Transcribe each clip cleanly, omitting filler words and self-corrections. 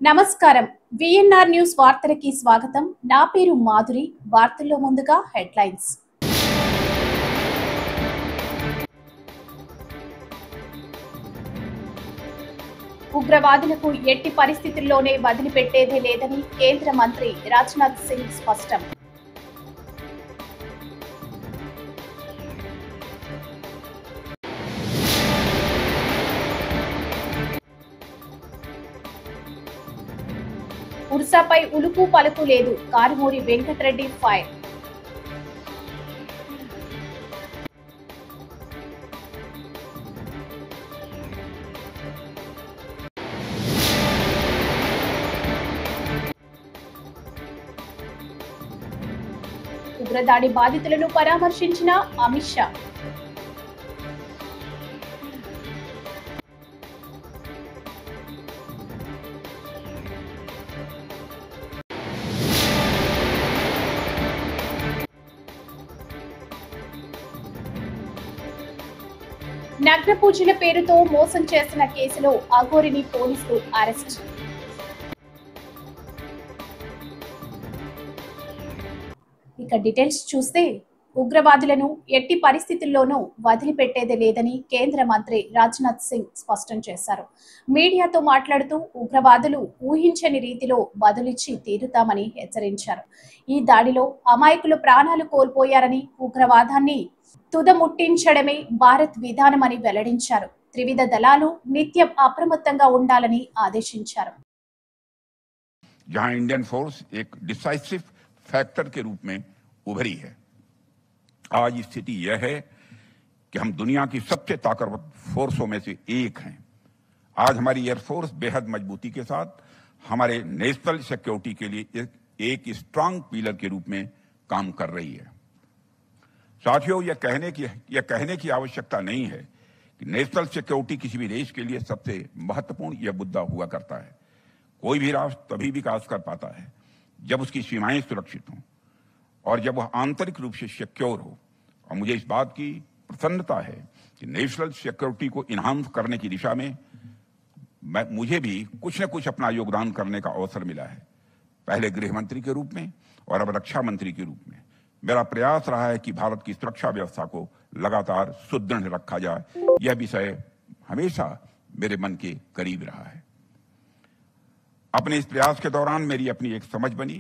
నమస్కారం VNR news వార్తలకి స్వాగతం నా పేరు మాధురి వార్తల్లో ముందుగా హెడ్లైన్స్ ఉగ్రవాదులకు ఎట్టి పరిస్థితుల్లోనే వదిలిపెట్టేదే లేదని కేంద్ర మంత్రి రాజ్నాథ్ సింగ్ స్పష్టం ఉర్సాపై ఉలుకు పలుకు లేదు కారుమూరి వెంకటరెడ్డి ఫైర్ ఉగ్రదాడి బాధితులను పరామర్శించిన అమిత్ షా నగ్న పూజల పేరుతో మోసం చేసిన కేసులో అఘోరిని పోలీసులు అరెస్ట్ ఇక డీటెయిల్స్ చూస్తే ఉగ్రవాదులను ఎట్టి పరిస్థితుల్లోనూ వదిలిపెట్టేదే లేదని కేంద్ర మంత్రి రాజ్నాథ్ సింగ్ స్పష్టం చేశారు. మీడియాతో మాట్లాడుతూ ఉగ్రవాదులు ఊహించని రీతిలో బదులిచ్చి తీరుతామని హెచ్చరించారు. ఈ దాడిలో అమాయకులు ప్రాణాలు కోల్పోయారని ఉగ్రవాదాన్ని తుదముట్టించడమే భారత్ విధానమని వెల్లడించారు. త్రివిధ దళాలు నిత్యం అప్రమత్తంగా ఉండాలని ఆదేశించారు. जहां इंडियन फोर्स एक डिसाइसिव फैक्टर के रूप में उभरी है, आज स्थिति यह है कि हम दुनिया की सबसे ताकतवर फोर्सों में से एक हैं। आज हमारी एयरफोर्स बेहद मजबूती के साथ हमारे नेशनल सिक्योरिटी के लिए एक स्ट्रांग पिलर के रूप में काम कर रही है। साथियों, यह कहने की आवश्यकता नहीं है कि नेशनल सिक्योरिटी किसी भी देश के लिए सबसे महत्वपूर्ण यह मुद्दा हुआ करता है। कोई भी राष्ट्र तभी विकास कर पाता है जब उसकी सीमाएं सुरक्षित हों और जब वह आंतरिक रूप से सिक्योर हो। और मुझे इस बात की प्रसन्नता है कि नेशनल सिक्योरिटी को इन्हांस करने की दिशा में मुझे भी कुछ न कुछ अपना योगदान करने का अवसर मिला है। पहले गृह मंत्री के रूप में और अब रक्षा मंत्री के रूप में मेरा प्रयास रहा है कि भारत की सुरक्षा व्यवस्था को लगातार सुदृढ़ रखा जाए। यह विषय हमेशा मेरे मन के करीब रहा है। अपने इस प्रयास के दौरान मेरी अपनी एक समझ बनी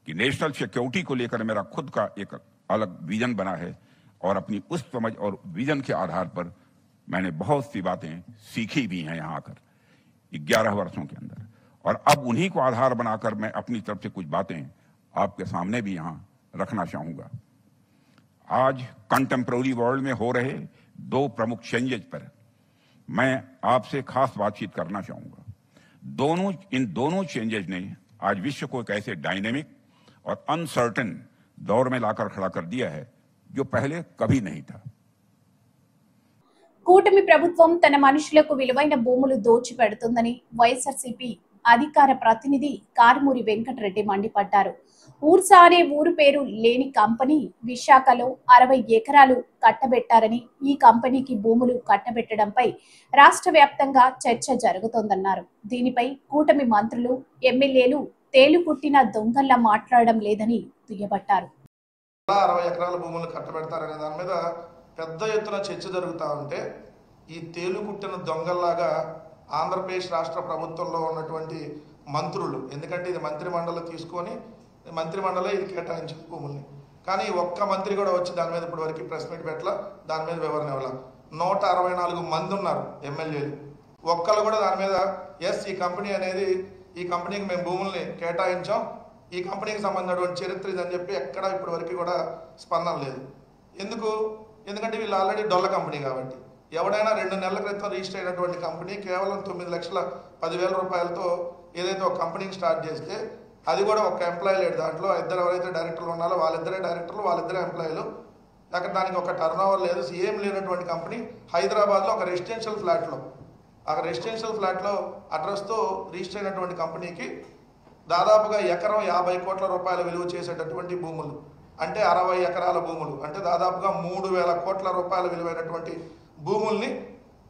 कि नेशनल सिक्योरिटी को लेकर मेरा खुद का एक अलग विजन बना है और अपनी उस समझ और विजन के आधार पर मैंने बहुत सी बातें सीखी भी हैं यहाँ आकर 11 वर्षों के अंदर। और अब उन्हीं को आधार बनाकर मैं अपनी तरफ से कुछ बातें आपके सामने भी यहाँ रखना चाहूंगा। आज कंटेम्प्रेरी वर्ल्ड में हो रहे दो प्रमुख चेंजेज पर मैं आपसे खास बातचीत करना चाहूंगा। इन दोनों चेंजेज ने आज विश्व को एक ऐसे डायनेमिक और अनसर्टेन दौर में लाकर खड़ा कर दिया है जो पहले कभी नहीं था। కూటమి ప్రభుత్వం తన మనుషులకు విలువైన భూములు దోచిపెడుతుందని వైఎస్ఆర్సీపీ అధికార ప్రతినిధి కారుమూరి వెంకటరెడ్డి మండిపడ్డారు. ఊర్సా అనే ఊరు పేరు లేని కంపెనీ విశాఖలో 60 ఎకరాలు కట్టబెట్టారని, ఈ కంపెనీకి భూములు కట్టబెట్టడంపై రాష్ట్ర వ్యాప్తంగా చర్చ జరుగుతోందన్నారు. దీనిపై కూటమి మంత్రులు, ఎమ్మెల్యేలు తేలుకుట్టిన దొంగల్లా మాట్లాడడం లేదని దుయ్యబట్టారు. 60 ఎకరాల భూములు కట్టబెడతారనే దాని మీద పెద్ద ఎత్తున చర్చ జరుగుతూ ఉంటే ఈ తేలుకుట్టిన దొంగల్లాగా ఆంధ్రప్రదేశ్ రాష్ట్ర ప్రభుత్వంలో ఉన్నటువంటి మంత్రులు, ఎందుకంటే ఇది మంత్రిమండలి తీసుకొని మంత్రిమండలే ఇది కేటాయించిన భూముల్ని, కానీ ఒక్క మంత్రి కూడా వచ్చి దాని మీద ఇప్పటి వరకు ప్రెస్ మీట్ పెట్టాల, దాని మీద వివరణ ఇవ్వాల. 164 మంది ఉన్నారు ఎమ్మెల్యేలు, ఒక్కళ్ళు కూడా దాని మీద ఎస్ ఈ కంపెనీ అనేది ఈ కంపెనీకి మేము భూముల్ని కేటాయించాం, ఈ కంపెనీకి సంబంధించినటువంటి చరిత్ర ఇదని చెప్పి ఎక్కడ ఇప్పటి వరకు కూడా స్పందన లేదు. ఎందుకంటే వీళ్ళు ఆల్రెడీ డొల్ల కంపెనీ కాబట్టి. ఎవడైనా 2 నెలల క్రితం రిజిస్టర్ అయినటువంటి కంపెనీ కేవలం 9,10,000 రూపాయలతో ఏదైతే ఒక కంపెనీని స్టార్ట్ చేస్తే అది కూడా ఒక ఎంప్లాయీ లేడు, దాంట్లో ఇద్దరు ఎవరైతే డైరెక్టర్లు ఉన్నారో వాళ్ళిద్దరే డైరెక్టర్లు, వాళ్ళిద్దరే ఎంప్లాయీలు, అక్కడ దానికి ఒక టర్న్ ఓవర్ లేదు, ఏం లేనటువంటి కంపెనీ హైదరాబాద్లో ఒక రెసిడెన్షియల్ ఫ్లాట్లో అడ్రస్తో రిజిస్టర్ అయినటువంటి కంపెనీకి దాదాపుగా ఎకరం 50 కోట్ల రూపాయల విలువ చేసేటటువంటి భూములు. అంటే 60 ఎకరాల భూములు, అంటే దాదాపుగా 3,000 కోట్ల రూపాయల విలువైనటువంటి భూముల్ని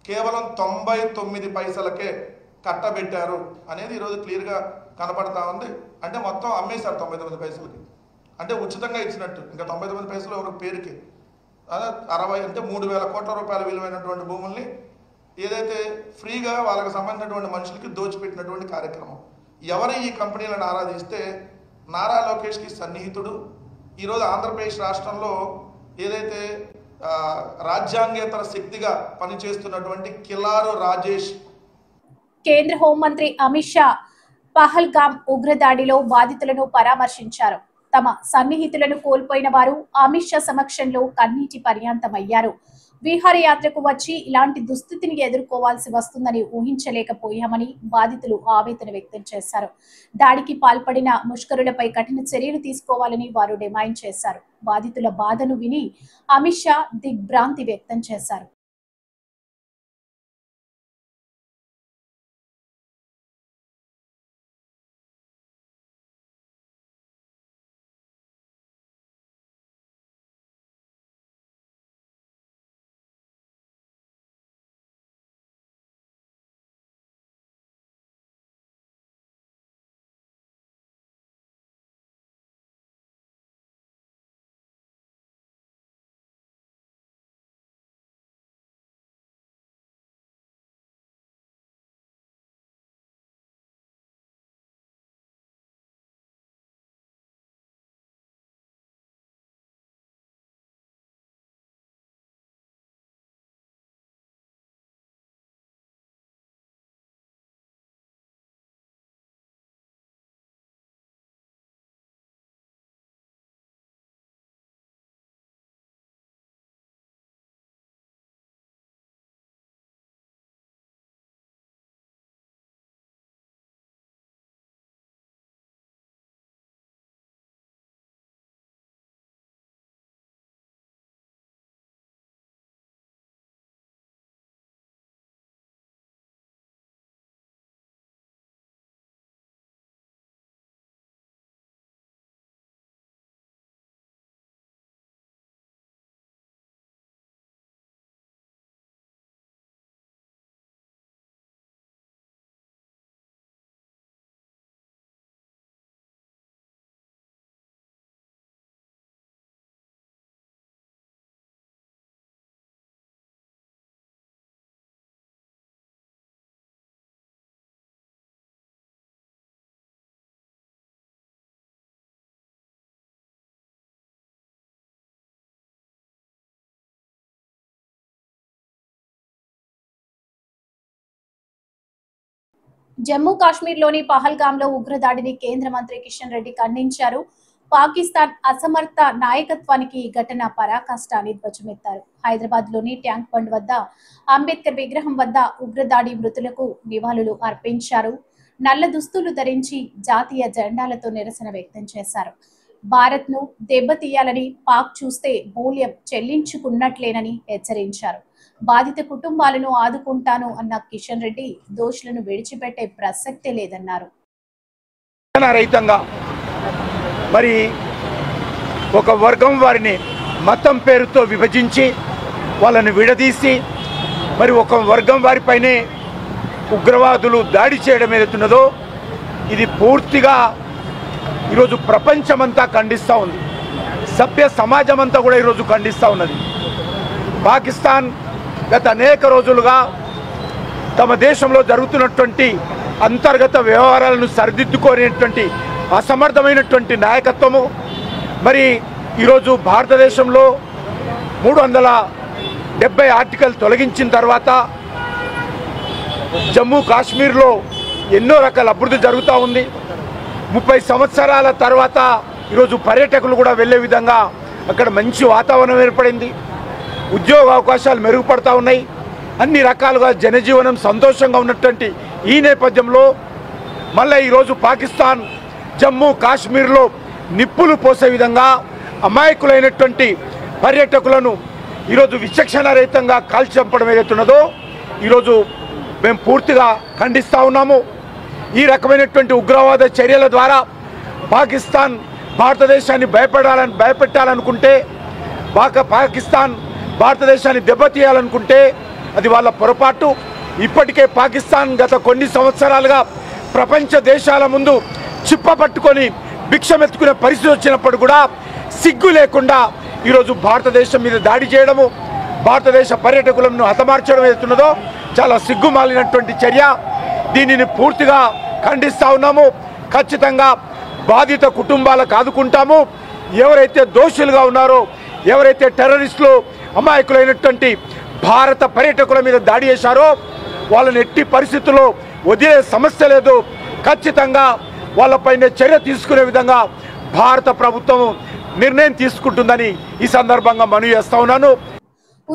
కేవలం 99 పైసలకే కట్టబెట్టారు అనేది ఈరోజు క్లియర్గా కనపడతా ఉంది. అంటే మొత్తం అమ్మేశారు 99 పైసలకి, అంటే ఉచితంగా ఇచ్చినట్టు. ఇంకా 99 పైసలు ఒక పేరుకి 60 అంటే 3,000 కోట్ల రూపాయల విలువైనటువంటి భూముల్ని ఏదైతే ఫ్రీగా వాళ్ళకి సంబంధించినటువంటి మనుషులకి దోచిపెట్టినటువంటి కార్యక్రమం. ఎవరు ఈ కంపెనీలను ఆరాధిస్తే నారా లోకేష్కి సన్నిహితుడు, ఈరోజు ఆంధ్రప్రదేశ్ రాష్ట్రంలో ఏదైతే రాజ్యాంగేతర శక్తిగా పనిచేస్తున్నటువంటి కిలారు రాజేష్. కేంద్ర హోంమంత్రి అమిత్ షా పహల్గామ్ ఉగ్రదాడిలో బాధితులను పరామర్శించారు. తమ సన్నిహితులను కోల్పోయిన వారు అమిత్ షా సమక్షంలో కన్నీటి పర్యాంతమయ్యారు. విహారయాత్రకు వచ్చి ఇలాంటి దుస్థితిని ఎదుర్కోవాల్సి వస్తుందని ఊహించలేకపోయామని బాధితులు ఆవేదన వ్యక్తం చేశారు. దాడికి పాల్పడిన ముష్కరులపై కఠిన చర్యలు తీసుకోవాలని వారు డిమాండ్ చేశారు. బాధితుల బాధను విని అమిత్ షా దిగ్భ్రాంతి వ్యక్తం చేశారు. జమ్మూ కాశ్మీర్లోని పహల్గాంలో ఉగ్రదాడిని కేంద్ర మంత్రి కిషన్ రెడ్డి ఖండించారు. పాకిస్తాన్ అసమర్థ నాయకత్వానికి ఈ ఘటన పరాకాష్ట అని ధ్వజమెత్తారు. హైదరాబాద్ లోని ట్యాంక్ బండ్ వద్ద అంబేద్కర్ విగ్రహం వద్ద ఉగ్రదాడి మృతులకు నివాళులు అర్పించారు. నల్ల దుస్తులు ధరించి జాతీయ జెండాలతో నిరసన వ్యక్తం చేశారు. భారత్ ను దెబ్బతీయాలని పాక్ చూస్తే మూల్యం చెల్లించుకున్నట్లేనని హెచ్చరించారు. బాధిత కుటుంబాలను ఆదుకుంటాను అన్న కిషన్ రెడ్డి దోషులను విడిచిపెట్టే ప్రసక్తే లేదన్నారు. మరి ఒక వర్గం వారిని మతం పేరుతో విభజించి వాళ్ళని విడదీసి మరి ఒక వర్గం వారిపైనే ఉగ్రవాదులు దాడి చేయడం ఏదైతున్నదో ఇది పూర్తిగా ఈరోజు ప్రపంచమంతా ఖండిస్తూ ఉంది. సభ్య సమాజం అంతా కూడా ఈరోజు ఖండిస్తూ ఉన్నది. పాకిస్తాన్ గత అనేక రోజులుగా తమ దేశంలో జరుగుతున్నటువంటి అంతర్గత వ్యవహారాలను సరిదిద్దుకోనేటువంటి అసమర్థమైనటువంటి నాయకత్వము మరి ఈరోజు భారతదేశంలో 370 ఆర్టికల్ తొలగించిన తర్వాత జమ్మూ కాశ్మీర్లో ఎన్నో రకాల అభివృద్ధి జరుగుతూ ఉంది. 30 సంవత్సరాల తర్వాత ఈరోజు పర్యాటకులు కూడా వెళ్ళే విధంగా అక్కడ మంచి వాతావరణం ఏర్పడింది. ఉద్యోగ అవకాశాలు మెరుగుపడతా ఉన్నాయి. అన్ని రకాలుగా జనజీవనం సంతోషంగా ఉన్నటువంటి ఈ నేపథ్యంలో మళ్ళీ ఈరోజు పాకిస్తాన్ జమ్మూ కాశ్మీర్లో నిప్పులు పోసే విధంగా అమాయకులైనటువంటి పర్యాటకులను ఈరోజు విచక్షణారహితంగా కాల్చి చంపడం ఏదైతున్నదో ఈరోజు మేము పూర్తిగా ఖండిస్తూ ఉన్నాము. ఈ రకమైనటువంటి ఉగ్రవాద చర్యల ద్వారా పాకిస్తాన్ భారతదేశాన్ని భయపెట్టాలనుకుంటే, పాకిస్తాన్ భారతదేశాన్ని దెబ్బతీయాలనుకుంటే అది వాళ్ళ పొరపాటు. ఇప్పటికే పాకిస్తాన్ గత కొన్ని సంవత్సరాలుగా ప్రపంచ దేశాల ముందు చిప్పపట్టుకొని భిక్షమెత్తుకునే పరిస్థితి వచ్చినప్పుడు కూడా సిగ్గు లేకుండా ఈరోజు భారతదేశం మీద దాడి చేయడము, భారతదేశ పర్యాటకులను హతమార్చడం ఏదైతున్నదో చాలా సిగ్గుమాలినటువంటి చర్య. దీనిని పూర్తిగా ఖండిస్తా ఉన్నాము. ఖచ్చితంగా బాధిత కుటుంబాలకు ఆదుకుంటాము. ఎవరైతే దోషులుగా ఉన్నారో, ఎవరైతే టెర్రరిస్టులు అమాయకులైనటువంటి భారత పర్యాటకుల మీద దాడి చేశారో వాళ్ళని ఎట్టి పరిస్థితుల్లో వదిలే సమస్య లేదు. ఖచ్చితంగా వాళ్ళపైన చర్య తీసుకునే విధంగా భారత ప్రభుత్వం నిర్ణయం తీసుకుంటుందని ఈ సందర్భంగా మనవి చేస్తా ఉన్నాను.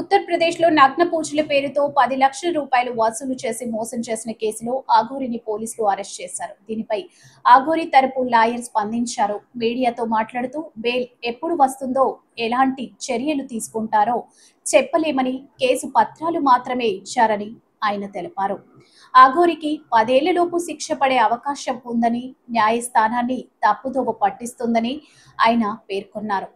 ఉత్తరప్రదేశ్లో నగ్న పూజల పేరుతో 10 లక్షల రూపాయలు వసూలు చేసి మోసం చేసిన కేసులో ఆఘోరిని పోలీసులు అరెస్ట్ చేశారు. దీనిపై ఆఘోరి తరపు లాయర్ స్పందించారు. మీడియాతో మాట్లాడుతూ బెయిల్ ఎప్పుడు వస్తుందో, ఎలాంటి చర్యలు తీసుకుంటారో చెప్పలేమని, కేసు పత్రాలు మాత్రమే ఇచ్చారని ఆయన తెలిపారు. ఆఘోరికి 10 ఏళ్లలోపు శిక్ష పడే అవకాశం ఉందని, న్యాయస్థానాన్ని తప్పుదోవ పట్టిస్తుందని ఆయన పేర్కొన్నారు.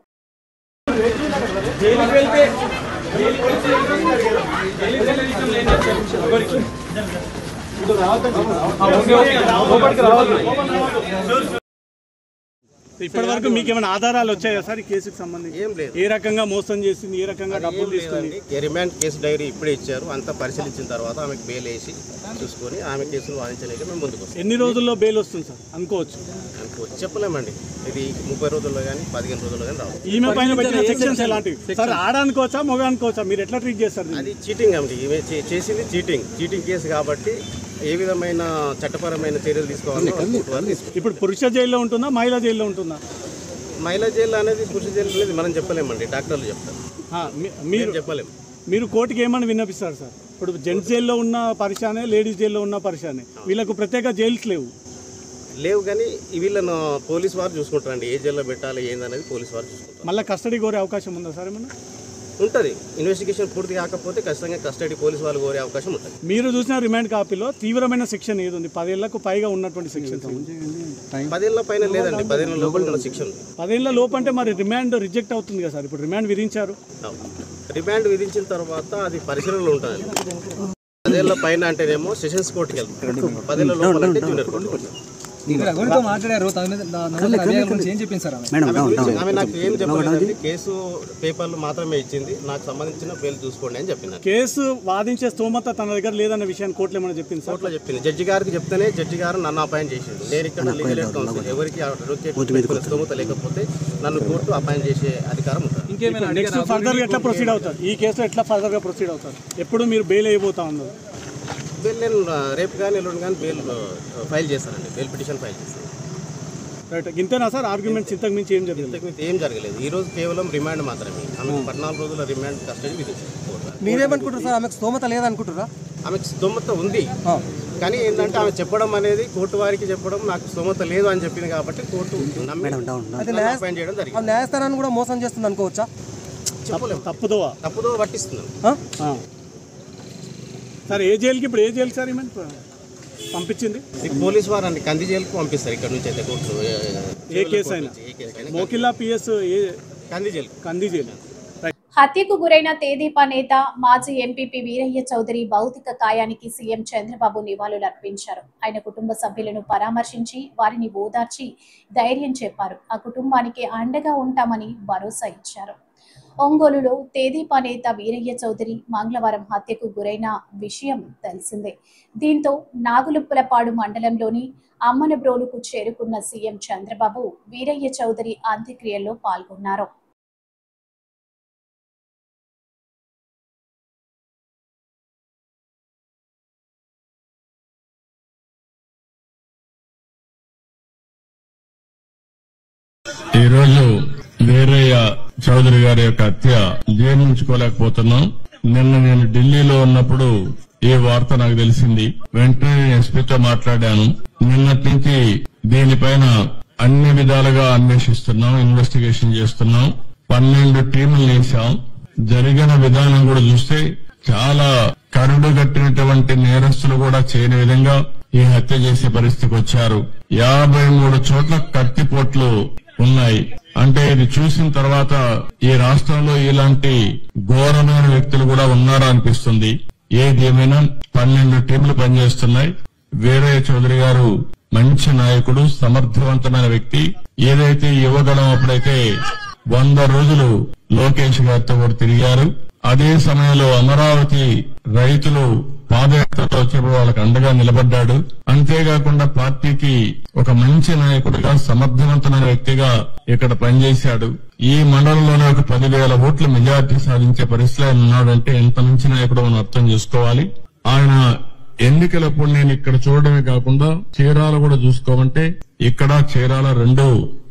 ఇప్పటి వరకు మీకు ఏమైనా ఆధారాలు వచ్చాయా సార్ ఈ కేసుకు సంబంధించి? ఏం లేదు. ఏ రకంగా మోసం చేసింది, ఏ రకంగా డబ్బులు తీసుకుంది? రిమాండ్ కేసు డైరీ ఇప్పుడే ఇచ్చారు. అంతా పరిశీలించిన తర్వాత ఆమెకు బెయిల్ వేసి చూసుకొని ఆమె కేసును వాదించలేక మేము ముందుకు వస్తాం. ఎన్ని రోజుల్లో బెయిల్ వస్తుంది సార్ అనుకోవచ్చు? చెప్పలేమండి. ఇది 30 రోజుల్లో కానీ 15 రోజుల్లో కానీ రావు. ఈమె పైన పెట్టిన సెక్షన్స్ ఎలాంటివి సార్? ఆడనుకోవచ్చా, మొగ అనుకోవచ్చా? మీరు ఎట్లా ట్రీట్ చేస్తారు? అది చీటింగ్ అండి. ఈమె చేసింది చీటింగ్ కేసు కాబట్టి ఏ విధమైన చట్టపరమైన చర్యలు తీసుకోవాలి. ఇప్పుడు పురుష జైల్లో ఉంటుందా, మహిళా జైల్లో ఉంటుందా? మహిళా జైలు అనేది పురుష జైలు అనేది మనం చెప్పలేమండి, డాక్టర్లు చెప్తారు. మీరు చెప్పలేము. మీరు కోర్టుకి ఏమని విన్నపిస్తారు సార్? ఇప్పుడు జెంట్స్ జైల్లో ఉన్న పరిశానే, లేడీస్ జైల్లో ఉన్న పరిశానే, వీళ్ళకు ప్రత్యేక జైల్స్ లేవు కానీ వీళ్ళను పోలీసు వారు చూసుకుంటారండి. ఏ జైల్లో పెట్టాలి ఏందనేది పోలీసు వారు చూసుకుంటారు. మళ్ళీ కస్టడీ కోరే అవకాశం ఉందా సార్ ఏమన్నా? ఉంటుంది. ఇన్వెస్టిగేషన్ పూర్తి కాకపోతే ఖచ్చితంగా కస్టడీ పోలీసు వాళ్ళు కోరే అవకాశం ఉంటుంది. మీరు చూసిన రిమాండ్ కాపీలో తీవ్రమైన సెక్షన్ ఏది ఉంది? 10 ఏళ్లకు పైగా ఉన్నటువంటి సెక్షన్. 10 ఏళ్ల పైన లేదండి, 10 ఏళ్ల లోపల ఉన్న శిక్షణ. 10 ఏళ్ల లోపు అంటే మరి రిమాండ్ రిజెక్ట్ అవుతుంది కదా సార్? ఇప్పుడు రిమాండ్ విధించారు. రిమాండ్ విధించిన తర్వాత అది పరిశీలనలో ఉంటుంది. 10 ఏళ్ల పైన అంటేనేమో సెషన్స్ కోర్టుకి వెళ్తారు. 10 ఏళ్ల లోపల అంటే జూనియర్ కోర్టు. ఆమె నాకు ఏం చెప్పలేదు, కేసు పేపర్లు మాత్రమే ఇచ్చింది, నాకు సంబంధించిన బెయిల్ చూసుకోండి అని చెప్పింది. కేసు వాదించే స్తోమత తన దగ్గర లేదన్న విషయాన్ని కోర్టులో ఏమైనా చెప్పింది? కోర్టులో చెప్పింది. జడ్జి గారికి చెప్తేనే జడ్జి గారు నన్ను అపాయింట్ చేసింది. నేను ఇక్కడ లీగల్ ఎయిడ్ కౌన్సిల్ ఎవరికి అడ్వకేట్ స్తోమత లేకపోతే నన్ను కోర్టు అపాయింట్ చేసే అధికారం ఉంటుంది. నెక్స్ట్ ఫర్దర్ ఎట్లా ప్రొసీడ్ అవుతారు? ఈ కేసు ఎట్లా ఫర్దర్ గా ప్రొసీడ్ అవుతారు? ఎప్పుడు మీరు బెయిల్ అయిపోతా ఉన్నారు? బెయిల్ నేను రేపు కానీ ఎల్లుండి కానీ బెయిల్ ఫైల్ చేస్తానండి. బెయిల్ పిటిషన్ ఫైల్ చేస్తాను. రైట్. ఇంతేనా సార్ ఆర్గ్యుమెంట్స్? ఇంతకు మించి ఏం జరిగింది? ఇంతకు మించి ఏం జరగలేదు. ఈ రోజు కేవలం రిమాండ్ మాత్రమే. ఆమెకు 14 రోజుల రిమాండ్ కస్టడీ విధించారు. మీరేమనుకుంటారు సార్? ఆమెకు స్తోమత లేదనుకుంటారా? ఆమెకు స్తోమత ఉంది, కానీ ఏంటంటే ఆమె చెప్పడం అనేది కోర్టు వారికి చెప్పడం నాకు స్తోమత లేదు అని చెప్పింది కాబట్టి కోర్టు అపాయింట్ చేయడం జరిగింది. న్యాయస్థానాన్ని కూడా మోసం చేస్తుంది అనుకోవచ్చా? చెప్పలేము. తప్పుదో పట్టిస్తున్నాం సార్. ఏ జైలుకి ఇప్పుడు ఏ జైలు సార్ పంపించింది? పోలీసు వారు అండి కంది జైలుకు పంపిస్తారు. ఇక్కడ నుంచి అయితే కోర్టు ఏ కేసు అయినా మోకిల్లా పిఎస్ కంది జైలు. హత్యకు గురైన తెదేపా నేత మాజీ ఎంపీపీ వీరయ్య చౌదరి భౌతిక కాయానికి సీఎం చంద్రబాబు నివాళులర్పించారు. ఆయన కుటుంబ సభ్యులను పరామర్శించి వారిని ఓదార్చి ధైర్యం చెప్పారు. ఆ కుటుంబానికి అండగా ఉంటామని భరోసా ఇచ్చారు. ఒంగోలులో తెదేపా నేత వీరయ్య చౌదరి మంగళవారం హత్యకు గురైన విషయం తెలిసిందే. దీంతో నాగులుప్పలపాడు మండలంలోని అమ్మనబ్రోలుకు చేరుకున్న సీఎం చంద్రబాబు వీరయ్య చౌదరి అంత్యక్రియల్లో పాల్గొన్నారు. ఈరోజు వీరయ్య చౌదరి గారి యొక్క హత్య జీర్ణించుకోలేకపోతున్నాం. నిన్న నేను ఢిల్లీలో ఉన్నప్పుడు ఈ వార్త నాకు తెలిసింది. వెంటనే ఎస్పీతో మాట్లాడాను. నిన్నటి నుంచి దీనిపైన అన్ని విధాలుగా అన్వేషిస్తున్నాం, ఇన్వెస్టిగేషన్ చేస్తున్నాం. 12 టీములు వేశాం. జరిగిన విధానం కూడా చూస్తే చాలా కరుడు కట్టినటువంటి నేరస్తులు కూడా చేయని విధంగా ఈ హత్య చేసే పరిస్థితికి వచ్చారు. 53 చోట్ల కత్తిపోట్లు ఉన్నాయి. అంటే ఇది చూసిన తర్వాత ఈ రాష్ట్రంలో ఇలాంటి ఘోరమైన వ్యక్తులు కూడా ఉన్నారా అనిపిస్తుంది. ఏది ఏమైనా 12 టీంలు పనిచేస్తున్నాయి. వీరయ్య చౌదరి గారు మంచి నాయకుడు, సమర్థవంతమైన వ్యక్తి. ఏదైతే యువగళం అప్పుడైతే 100 రోజులు లోకేష్ గారితో కూడా తిరిగారు. అదే సమయంలో అమరావతి రైతులు పాదయాత్రలో వచ్చినప్పుడు వాళ్ళకి అండగా నిలబడ్డాడు. అంతేకాకుండా పార్టీకి ఒక మంచి నాయకుడిగా, సమర్థవంతమైన వ్యక్తిగా ఇక్కడ పనిచేశాడు. ఈ మండలంలోనే ఒక 10,000 ఓట్ల మెజార్టీ సాధించే పరిస్థితిలో ఉన్నాడంటే ఎంత మంచి నాయకుడు మనం అర్థం చేసుకోవాలి. ఆయన ఎన్నికలప్పుడు నేను ఇక్కడ చూడడమే కాకుండా చీరాల కూడా చూసుకోమంటే ఇక్కడ చీరాల 2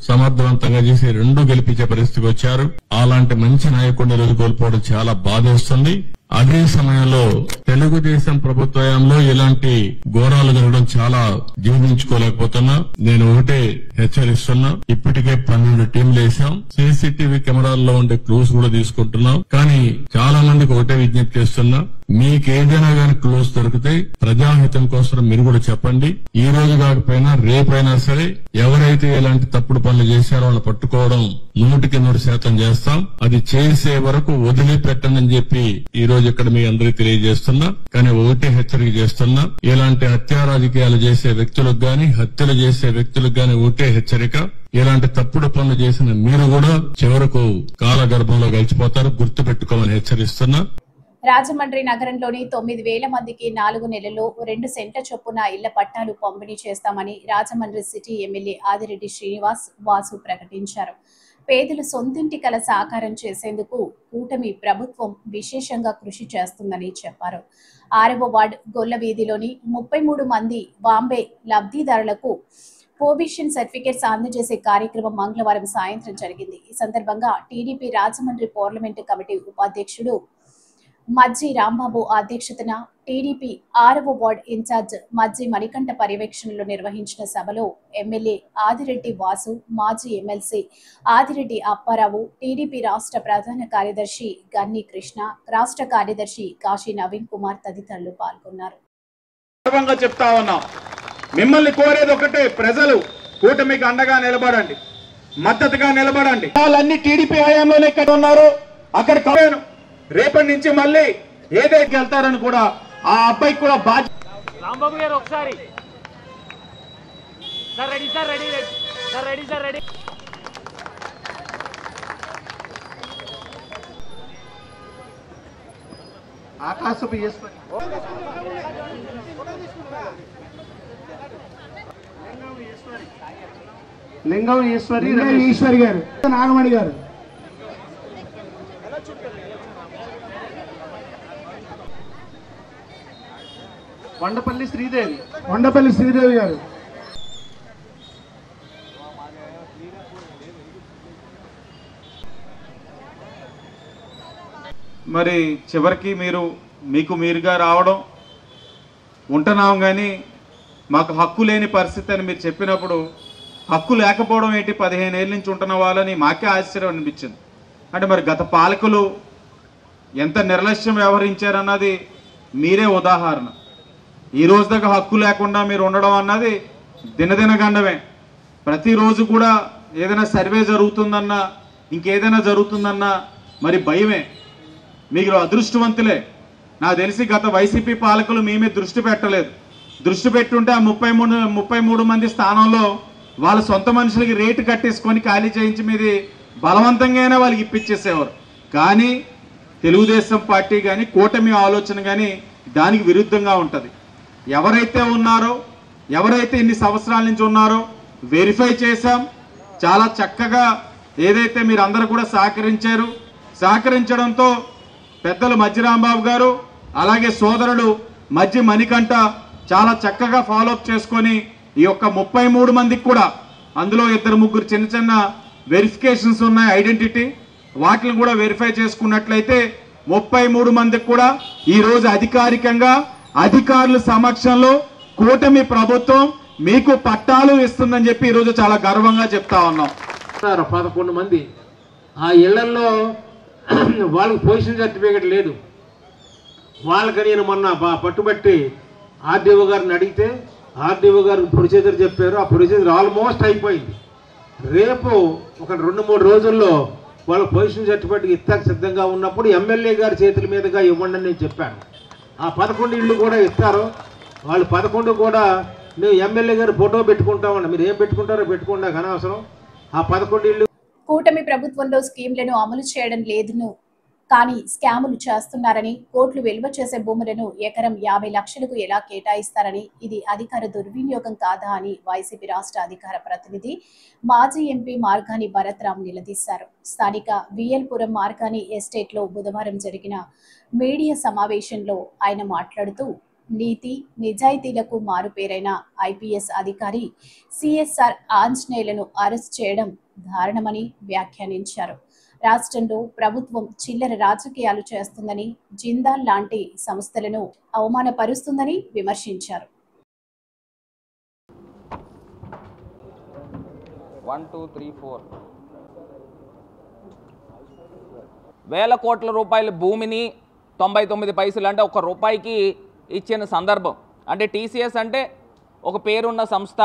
సమర్థవంతంగా చేసి 2 గెలిపించే పరిస్థితికి వచ్చారు. అలాంటి మంచి నాయకుడిని రోజు కోల్పోవడం చాలా బాధేస్తుంది. అదే సమయంలో తెలుగుదేశం ప్రభుత్వంలో ఇలాంటి ఘోరాలు జరగడం చాలా జీర్ణించుకోలేకపోతున్నా. నేను ఒకటే హెచ్చరిస్తున్నా, ఇప్పటికే 12 టీంలు వేసాం. సీసీటీవీ కెమెరాల్లో ఉండే క్లూస్ కూడా తీసుకుంటున్నాం. కానీ చాలా మందికి ఒకటే విజ్ఞప్తి చేస్తున్నా, మీకేదైనా గానీ క్లూస్ దొరికితే ప్రజాహితం కోసం మీరు కూడా చెప్పండి. ఈ రోజు కాకపోయినా రేపైనా సరే ఎవరైతే ఇలాంటి తప్పుడు పనులు చేశారో వాళ్ళని పట్టుకోవడం 100% చేస్తాం. అది చేసే వరకు వదిలిపెట్టనని చెప్పి ఈ రోజు ఇక్కడ మీ అందరికీ తెలియజేస్తున్నా. కానీ ఒకటే హెచ్చరిక చేస్తున్నా, ఇలాంటి హత్యా రాజకీయాలు చేసే వ్యక్తులకు గాని, హత్యలు చేసే వ్యక్తులకు గాని ఒకటే హెచ్చరిక, ఇలాంటి తప్పుడు పనులు చేసిన మీరు కూడా చివరకు కాలగర్భంలో గడిచిపోతారు, గుర్తుపెట్టుకోమని హెచ్చరిస్తున్నా. రాజమండ్రి నగరంలోని 9,000 మందికి 4 నెలల్లో 2 సెంట్ల చొప్పున ఇళ్ల పట్టాలు పంపిణీ చేస్తామని రాజమండ్రి సిటీ ఎమ్మెల్యే ఆదిరెడ్డి శ్రీనివాస్ వాసు ప్రకటించారు. పేదలు సొంతింటి కల సాకారం చేసేందుకు కూటమి ప్రభుత్వం విశేషంగా కృషి చేస్తుందని చెప్పారు. 6వ వార్డు గొల్ల వీధిలోని 33 మంది బాంబే లబ్ధిదారులకు పోవిషన్ సర్టిఫికేట్స్ అందజేసే కార్యక్రమం మంగళవారం సాయంత్రం జరిగింది. ఈ సందర్భంగా టీడీపీ రాజమండ్రి పార్లమెంటు కమిటీ ఉపాధ్యక్షుడు మజ్జి రాంబాబు అధ్యక్షతన టీడీపీ 6వ వార్డు ఇన్ఛార్జ్ మజ్జి మణికంఠ పర్యవేక్షణలో నిర్వహించిన సభలో ఎమ్మెల్యే ఆదిరెడ్డి వాసు, మాజీ ఎమ్మెల్సీ ఆదిరెడ్డి అప్పారావు, టీడీపీ రాష్ట్ర ప్రధాన కార్యదర్శి గన్ని కృష్ణ, రాష్ట్ర కార్యదర్శి కాశీ నవీన్ కుమార్ తదితరులు పాల్గొన్నారు. చెప్తా ఉన్నాం, మిమ్మల్ని కోరేది ఒకటే, ప్రజలు కూటమికి అండగా నిలబడండి, మద్దతుగా నిలబడండి. వాళ్ళన్ని టీడీపీ హయాంలోనే ఎక్కడ ఉన్నారు అక్కడ కాను. రేపటి నుంచి మళ్ళీ ఏదైతే వెళ్తారని కూడా ఆ అబ్బాయికి కూడా బాధ్యత. రాంబాబు గారు ఒకసారి రెడీ. ఆకాశపు లింగం ఈశ్వరి గారు, నాగమణి గారు, వండపల్లి శ్రీదేవి గారు. మరి చివరికి మీకు మీరుగా రావడం ఉంటున్నాం, కానీ మాకు హక్కు లేని పరిస్థితి అని మీరు చెప్పినప్పుడు హక్కు లేకపోవడం ఏంటి, 15 ఏళ్ళ నుంచి ఉంటున్న వాళ్ళని మాకే ఆశ్చర్యం అనిపించింది. అంటే మరి గత పాలకులు ఎంత నిర్లక్ష్యం వ్యవహరించారన్నది మీరే ఉదాహరణ. ఈ రోజు దాకా హక్కు లేకుండా మీరు ఉండడం అన్నది దినదిన గండమే. ప్రతిరోజు కూడా ఏదైనా సర్వే జరుగుతుందన్నా, ఇంకేదైనా జరుగుతుందన్నా మరి భయమే. మీరు అదృష్టవంతులే. నాకు తెలిసి గత వైసీపీ పాలకులు మీ మీద దృష్టి పెట్టలేదు. దృష్టి పెట్టుంటే ఆ 33 మంది స్థానంలో వాళ్ళ సొంత మనుషులకి రేటు కట్టేసుకొని ఖాళీ చేయించి మీది బలవంతంగానే వాళ్ళకి ఇప్పించేసేవారు. కానీ తెలుగుదేశం పార్టీ కానీ కూటమి ఆలోచన కానీ దానికి విరుద్ధంగా ఉంటుంది. ఎవరైతే ఉన్నారో, ఎవరైతే ఇన్ని సంవత్సరాల నుంచి ఉన్నారో వెరిఫై చేశాం. చాలా చక్కగా ఏదైతే మీరు అందరూ కూడా సహకరించడంతో పెద్దలు మజ్జి రాంబాబు గారు అలాగే సోదరుడు మజ్జి మణికంఠ చాలా చక్కగా ఫాలోఅప్ చేసుకొని ఈ యొక్క 33 మందికి కూడా, అందులో 2-3 చిన్న వెరిఫికేషన్స్ ఉన్నాయి ఐడెంటిటీ, వాటిని కూడా వెరిఫై చేసుకున్నట్లయితే 33 మందికి కూడా ఈ రోజు అధికారికంగా అధికారుల సమక్షంలో కూటమి ప్రభుత్వం మీకు పట్టాలు ఇస్తుందని చెప్పి ఈరోజు చాలా గర్వంగా చెప్తా ఉన్నాం. 11 మంది ఆ ఇళ్లలో వాళ్ళకి పొజిషన్ సర్టిఫికేట్ లేదు. వాళ్ళకి నేను మొన్న పట్టుబట్టి ఆర్డీఓ గారిని అడిగితే ఆర్డీఓ గారు ప్రొసీజర్ చెప్పారు. ఆ ప్రొసీజర్ ఆల్మోస్ట్ అయిపోయింది. రేపు ఒక 2-3 రోజుల్లో వాళ్ళ పొజిషన్ సర్టిఫికేట్ ఇస్తాక సిద్ధంగా ఉన్నప్పుడు ఎమ్మెల్యే గారి చేతుల మీదుగా ఇవ్వండి అని నేను చెప్పాను. ఆ 11 ఇళ్ళు కూడా ఇస్తారు. వాళ్ళు 11 కూడా మేము ఎమ్మెల్యే గారి ఫోటో పెట్టుకుంటామండి. మీరు ఏం పెట్టుకుంటారో పెట్టుకోండి, నాకు అనవసరం. ఆ 11 ఇళ్ళు కూటమి ప్రభుత్వంలో స్కీమ్లను అమలు చేయడం లేదును కానీ స్కాములు చేస్తున్నారని, కోట్లు విలువ చేసే భూములను ఎకరం 50 లక్షలకు ఎలా కేటాయిస్తారని, ఇది అధికార దుర్వినియోగం కాదా అని వైసీపీ రాష్ట్ర అధికార ప్రతినిధి మాజీ ఎంపీ మార్గాని భరత్రామ్ నిలదీశారు. స్థానిక విఎల్పురం మార్గాని ఎస్టేట్లో బుధవారం జరిగిన మీడియా సమావేశంలో ఆయన మాట్లాడుతూ నీతి నిజాయితీలకు మారుపేరైన ఐపీఎస్ అధికారి సిఎస్ఆర్ ఆంజనేయులను అరెస్ట్ చేయడం దారుణమని వ్యాఖ్యానించారు. రాష్ట్రంలో ప్రభుత్వం చిల్లర రాజకీయాలు చేస్తుందని, జిందాల్ లాంటి సంస్థలను అవమానపరుస్తుందని విమర్శించారు. 1 2 3 4 వేల కోట్ల రూపాయల భూమిని 99 పైసలు అంటే 1 రూపాయికి ఇచ్చిన సందర్భం. అంటే టీసీఎస్ అంటే ఒక పేరున్న సంస్థ.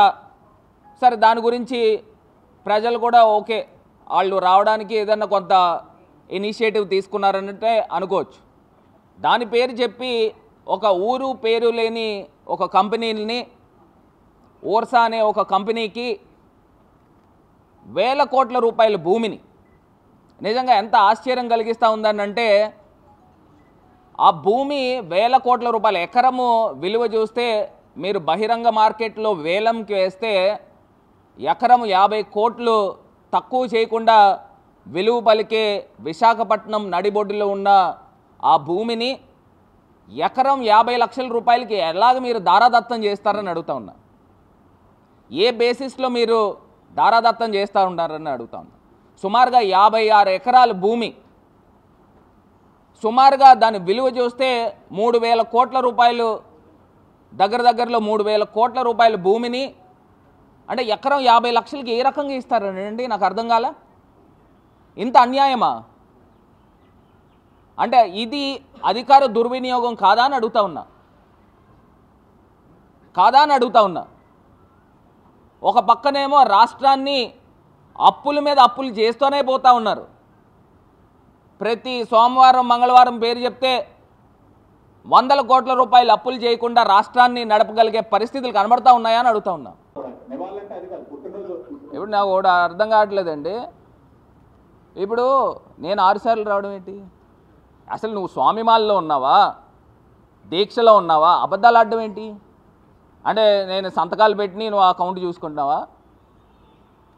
సరే, దాని గురించి ప్రజలు కూడా ఓకే, వాళ్ళు రావడానికి ఏదన్నా కొంత ఇనిషియేటివ్ తీసుకున్నారంటే అనుకోవచ్చు. దాని పేరు చెప్పి ఒక ఊరు పేరు లేని ఒక కంపెనీని, ఓర్సా అనే ఒక కంపెనీకి వేల కోట్ల రూపాయల భూమిని, నిజంగా ఎంత ఆశ్చర్యం కలిగిస్తూ ఉందనంటే ఆ భూమి వేల కోట్ల రూపాయల ఎకరము విలువ చూస్తే మీరు బహిరంగ మార్కెట్లో వేలంకి వేస్తే ఎకరం 50 కోట్లు తక్కువ చేయకుండా విలువ పలికే విశాఖపట్నం నడిబొడ్డులో ఉన్న ఆ భూమిని ఎకరం 50 లక్షల రూపాయలకి ఎలాగ మీరు దారాదత్తం చేస్తారని అడుగుతా ఉన్నా. ఏ బేసిస్లో మీరు దారాదత్తం చేస్తూ ఉంటారని అడుగుతా ఉన్నా. సుమారుగా 56 ఎకరాల భూమి, సుమారుగా దాని విలువ చూస్తే 3,000 కోట్ల రూపాయలు, దగ్గరలో 3,000 కోట్ల రూపాయల భూమిని అంటే ఎకరం 50 లక్షలకి ఏ రకంగా ఇస్తారండి? నాకు అర్థం కాల. ఇంత అన్యాయమా? అంటే ఇది అధికార దుర్వినియోగం కాదా అని అడుగుతా ఉన్నా. ఒక పక్కనేమో రాష్ట్రాన్ని అప్పుల మీద అప్పులు చేస్తూనే పోతా ఉన్నారు. ప్రతి సోమవారం మంగళవారం పేరు చెప్తే 100 కోట్ల రూపాయలు అప్పులు చేయకుండా రాష్ట్రాన్ని నడపగలిగే పరిస్థితులు కనబడతా ఉన్నాయా అని అడుగుతా ఉన్నా. ఇప్పుడు నాకు కూడా అర్థం కావట్లేదండి. ఇప్పుడు నేను 6 సార్లు రావడం ఏంటి? అసలు నువ్వు స్వామిమాల్లో ఉన్నావా, దీక్షలో ఉన్నావా, అబద్ధాలు ఆడడం ఏంటి? అంటే నేను సంతకాలు పెట్టి నువ్వు ఆ అకౌంట్ చూసుకుంటున్నావా?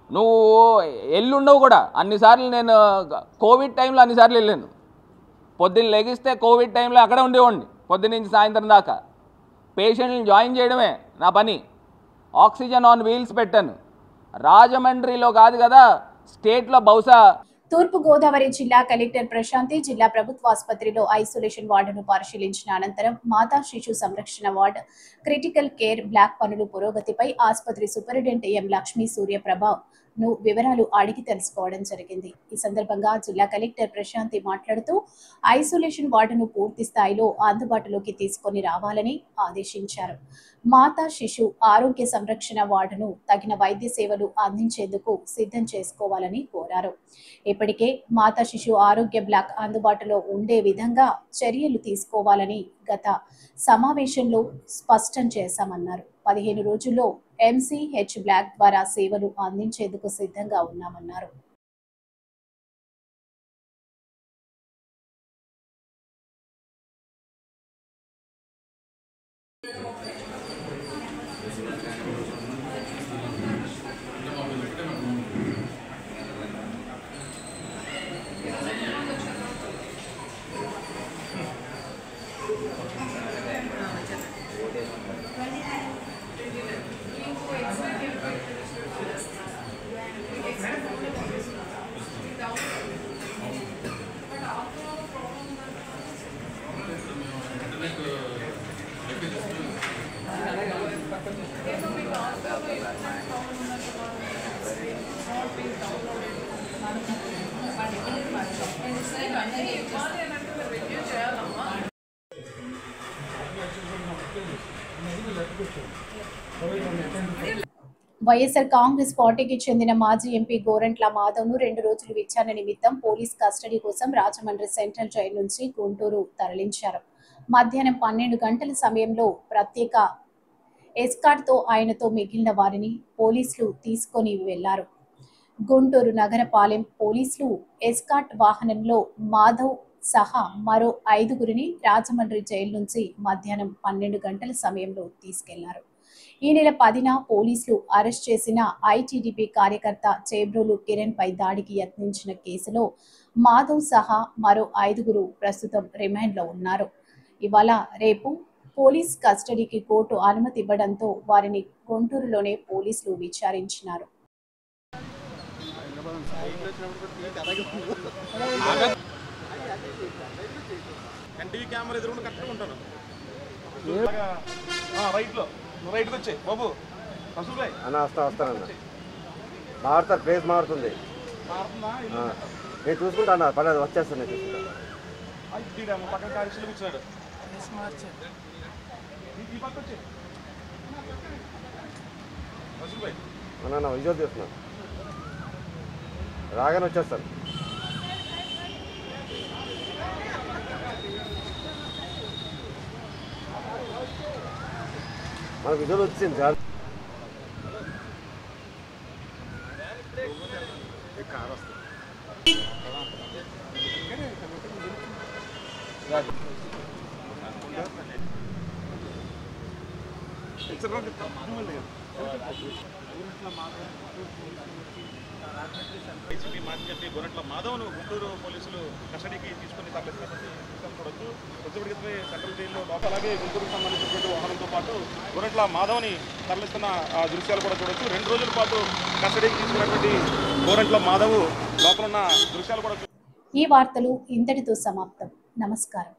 నువ్వు ఎల్లుండవు కూడా. అన్నిసార్లు నేను కోవిడ్ టైంలో అన్నిసార్లు వెళ్ళాను. పొద్దున్న లెగిస్తే కోవిడ్ టైంలో అక్కడే ఉండేవాడిని పొద్దున్న నుంచి సాయంత్రం దాకా. పేషెంట్లను జాయిన్ చేయడమే నా పని. ఆక్సిజన్ ఆన్ వీల్స్ పెట్టాను. రాజమండ్రిలో కాదు కదా, స్టేట్లో బహుశా. తూర్పు గోదావరి జిల్లా కలెక్టర్ ప్రశాంతి జిల్లా ప్రభుత్వ ఆసుపత్రిలో ఐసోలేషన్ వార్డును పరిశీలించిన అనంతరం మాతా శిశు సంరక్షణ వార్డు, క్రిటికల్ కేర్ బ్లాక్ పనులు పురోగతిపై ఆసుపత్రి సూపరింటెండెంట్ ఎం లక్ష్మీ సూర్యప్రభ వివరాలు అడిగి తెలుసుకోవడం జరిగింది. ఈ సందర్భంగా జిల్లా కలెక్టర్ ప్రశాంతి మాట్లాడుతూ ఐసోలేషన్ వార్డును పూర్తి స్థాయిలో అందుబాటులోకి తీసుకొని రావాలని ఆదేశించారు. మాతా శిశు ఆరోగ్య సంరక్షణ వార్డును తగిన వైద్య సేవలు అందించేందుకు సిద్ధం చేసుకోవాలని కోరారు. ఇప్పటికే మాతా శిశు ఆరోగ్య బ్లాక్ అందుబాటులో ఉండే విధంగా చర్యలు తీసుకోవాలని గత సమావేశంలో స్పష్టం చేశామన్నారు. 15 రోజుల్లో ఎంసీహెచ్ బ్లాక్ ద్వారా సేవలు అందించేందుకు సిద్ధంగా ఉన్నామన్నారు. వైఎస్ఆర్ కాంగ్రెస్ పార్టీకి చెందిన మాజీ ఎంపీ గోరంట్ల మాధవ్ను 2 రోజులు విచారణ నిమిత్తం పోలీస్ కస్టడీ కోసం రాజమండ్రి సెంట్రల్ జైలు నుంచి గుంటూరు తరలించారు. మధ్యాహ్నం 12 గంటల సమయంలో ప్రత్యేక ఎస్కార్ట్తో ఆయనతో మిగిలిన వారిని పోలీసులు తీసుకొని వెళ్లారు. గుంటూరు నగరపాలెం పోలీసులు ఎస్కార్ట్ వాహనంలో మాధవ్ సహా మరో 5గురిని రాజమండ్రి జైలు నుంచి మధ్యాహ్నం 12 గంటల సమయంలో తీసుకెళ్లారు. ఈ నెల 10న పోలీసులు అరెస్ట్ చేసిన ఐటీడీపీ కార్యకర్త చేబ్రోలు కిరణ్ పై దాడికి యత్నించిన కేసులో మాధవ్ సహా మరో 5గురు ప్రస్తుతం రిమాండ్లో ఉన్నారు. ఇవాళ రేపు పోలీస్ కస్టడీకి కోర్టు అనుమతి ఇవ్వడంతో వారిని గుంటూరులోనే పోలీసులు విచారించినారు. వస్తానన్న మారుతారు, ప్లేస్ మారుతుంది. నేను చూసుకుంటా పర్లేదు, వచ్చేస్తాను. నేను చూసుకుంటా విజువల్ చేస్తున్నాను, రాగానే వచ్చేస్తాను. మనకు విజువల్ వచ్చింది సార్. గోరంట్ల మాధవ్ను గుంటూరు పోలీసులు కస్టడీకి తీసుకుని తరలిస్తున్నటువంటి చూడొచ్చు. కొద్దిపడికి సెంట్రల్ జైల్లో అలాగే గుంటూరుకు సంబంధించినటువంటి వాహనంతో పాటు గోరంట్ల మాధవ్ని తరలిస్తున్న దృశ్యాలు కూడా చూడొచ్చు. 2 రోజుల పాటు కస్టడీకి తీసుకున్నటువంటి గోరంట్ల మాధవ్ లోపల ఉన్న దృశ్యాలు కూడా. ఈ వార్తలు ఇంతటితో సమాప్తం. నమస్కారం.